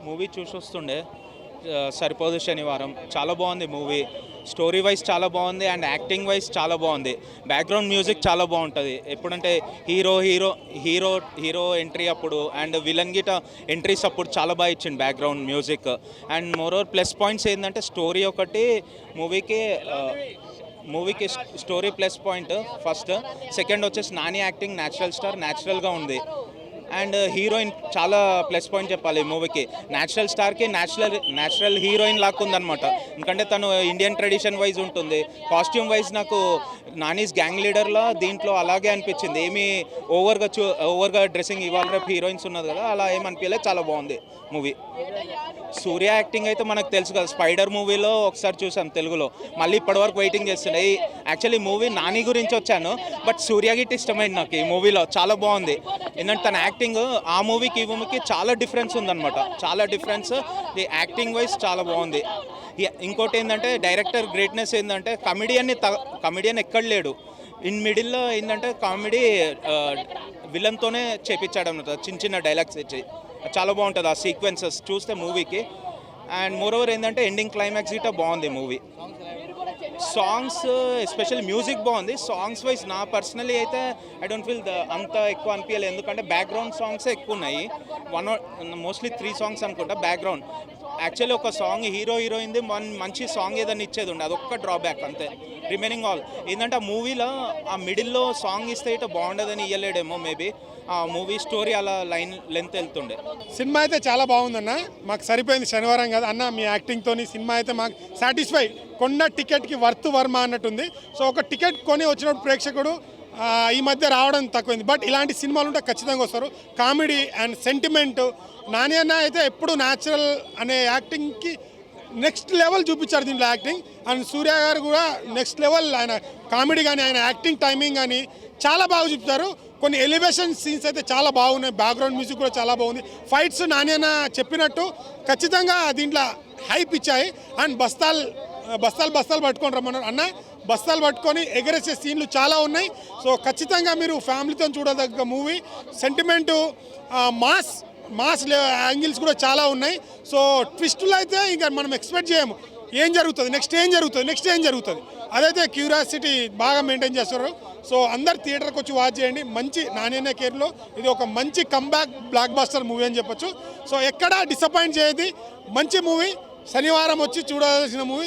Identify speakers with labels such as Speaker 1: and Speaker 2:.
Speaker 1: Movie చూసి వస్తుండే సరిపోదు శనివారం. చాలా బాగుంది మూవీ. స్టోరీ వైజ్ చాలా బాగుంది అండ్ యాక్టింగ్ వైజ్ చాలా బాగుంది. బ్యాక్గ్రౌండ్ మ్యూజిక్ చాలా బాగుంటుంది. ఎప్పుడంటే hero hero hero hero entry అప్పుడు అండ్ విలన్ గిట ఎంట్రీస్ అప్పుడు చాలా బాగా ఇచ్చింది background music. And moreover plus points ఏంటంటే స్టోరీ ఒకటి మూవీకి story plus point first. Second వచ్చేసి నాని యాక్టింగ్ న్యాచురల్ స్టార్, న్యాచురల్గా ఉంది. అండ్ హీరోయిన్ చాలా ప్లస్ పాయింట్ చెప్పాలి ఈ మూవీకి. న్యాచురల్ స్టార్కి న్యాచురల్ హీరోయిన్ లాగా ఉందన్నమాట. ఎందుకంటే తను ఇండియన్ ట్రెడిషన్ వైజ్ ఉంటుంది. కాస్ట్యూమ్ వైజ్ నాకు నానీస్ గ్యాంగ్ లీడర్లో దీంట్లో అలాగే అనిపించింది. ఏమీ ఓవర్గా డ్రెస్సింగ్ ఇవాళ రేపు హీరోయిన్స్ ఉన్నది కదా, అలా ఏమనిపించలేదు. చాలా బాగుంది మూవీ. సూర్య యాక్టింగ్ అయితే మనకు తెలుసు కదా, స్పైడర్ మూవీలో ఒకసారి చూసాం తెలుగులో, మళ్ళీ ఇప్పటివరకు వెయిటింగ్ చేస్తుండే. యాక్చువల్లీ మూవీ నాని గురించి వచ్చాను, బట్ సూర్య గిట్ ఇష్టమైంది నాకు ఈ మూవీలో. చాలా బాగుంది. ఏంటంటే తన యాక్టింగ్ ఆ మూవీకి ఈ మూవీకి చాలా డిఫరెన్స్ ఉందన్నమాట. చాలా డిఫరెన్స్. ఈ యాక్టింగ్ వైజ్ చాలా బాగుంది. ఇంకోటి ఏంటంటే డైరెక్టర్ గ్రేట్నెస్ ఏంటంటే కమెడియన్ ఎక్కడ లేడు. ఇన్ మిడిల్లో ఏంటంటే కామెడీ విలన్తోనే చేపించాడు అన్నమాట, చిన్న చిన్న డైలాగ్స్ ఇచ్చి. చాలా బాగుంటుంది ఆ సీక్వెన్సెస్ చూస్తే మూవీకి. అండ్ మోరోవర్ ఏంటంటే ఎండింగ్ క్లైమాక్స్ గిట్ట బాగుంది మూవీ. సాంగ్స్ ఎస్పెషల్లీ మ్యూజిక్ బాగుంది. సాంగ్స్ వైజ్ నా పర్సనలీ అయితే ఐ డోంట్ ఫీల్ అంత ఎక్కువ అనిపించలేదు. ఎందుకంటే బ్యాక్గ్రౌండ్ సాంగ్సే ఎక్కువ ఉన్నాయి. మోస్ట్లీ 3 సాంగ్స్ అనుకుంటా బ్యాక్గ్రౌండ్. యాక్చువల్లీ ఒక సాంగ్ హీరోయిన్ది మంచి సాంగ్ ఏదైనా ఇచ్చేది ఉండే, అదొక్క డ్రాబ్యాక్ అంతే. రిమైనింగ్ ఆల్ ఏంటంటే ఆ మూవీలో ఆ మిడిల్లో సాంగ్ ఇస్తే ఇట్లా బాగుండదని ఇవ్వలేడేమో మేబీ. ఆ మూవీ స్టోరీ అలా లెంత్ వెళ్తుండే.
Speaker 2: సినిమా అయితే చాలా బాగుందన్న, మాకు సరిపోయింది. శనివారం కదా అన్న, మీ యాక్టింగ్తో సినిమా అయితే మాకు సాటిస్ఫై. కొన్న టికెట్కి వర్త్ వర్మ అన్నట్టుంది. సో ఒక టికెట్ కొని వచ్చినప్పుడు ప్రేక్షకుడు ఈ మధ్య రావడం తక్కువైంది. బట్ ఇలాంటి సినిమాలు ఉంటే ఖచ్చితంగా వస్తారు. Comedy and sentiment. నాని అన్న అయితే ఎప్పుడు న్యాచురల్ అనే యాక్టింగ్కి నెక్స్ట్ లెవెల్ చూపించారు దీంట్లో యాక్టింగ్. అండ్ సూర్య గారు కూడా నెక్స్ట్ లెవెల్. ఆయన కామెడీ కానీ ఆయన యాక్టింగ్ టైమింగ్ కానీ చాలా బాగా చూపుతారు. కొన్ని ఎలివేషన్ సీన్స్ అయితే చాలా బాగున్నాయి. బ్యాక్గ్రౌండ్ మ్యూజిక్ కూడా చాలా బాగుంది. ఫైట్స్ నాని అన్న చెప్పినట్టు ఖచ్చితంగా దీంట్లో హైప్ ఇచ్చాయి. అండ్ బస్తాలు పట్టుకొని రమ్మన్నారు అన్న. బస్తాలు పట్టుకొని ఎగరేసే సీన్లు చాలా ఉన్నాయి. సో ఖచ్చితంగా మీరు ఫ్యామిలీతో చూడదగ్గ మూవీ. సెంటిమెంటు, మాస్ యాంగిల్స్ కూడా చాలా ఉన్నాయి. సో ట్విస్టులు అయితే ఇంకా మనం ఎక్స్పెక్ట్ చేయము. ఏం జరుగుతుంది నెక్స్ట్ ఏం జరుగుతుంది అదైతే క్యూరియాసిటీ బాగా మెయింటైన్ చేస్తారు. సో అందరు థియేటర్కి వచ్చి వాచ్ చేయండి. మంచి నాని అన్న కేర్లో ఇది ఒక మంచి కంబ్యాక్ బ్లాక్ బస్టర్ మూవీ అని చెప్పొచ్చు. సో ఎక్కడా డిసప్పాయింట్ చేయదు. మంచి మూవీ. శనివారం వచ్చి చూడాల్సిన మూవీ.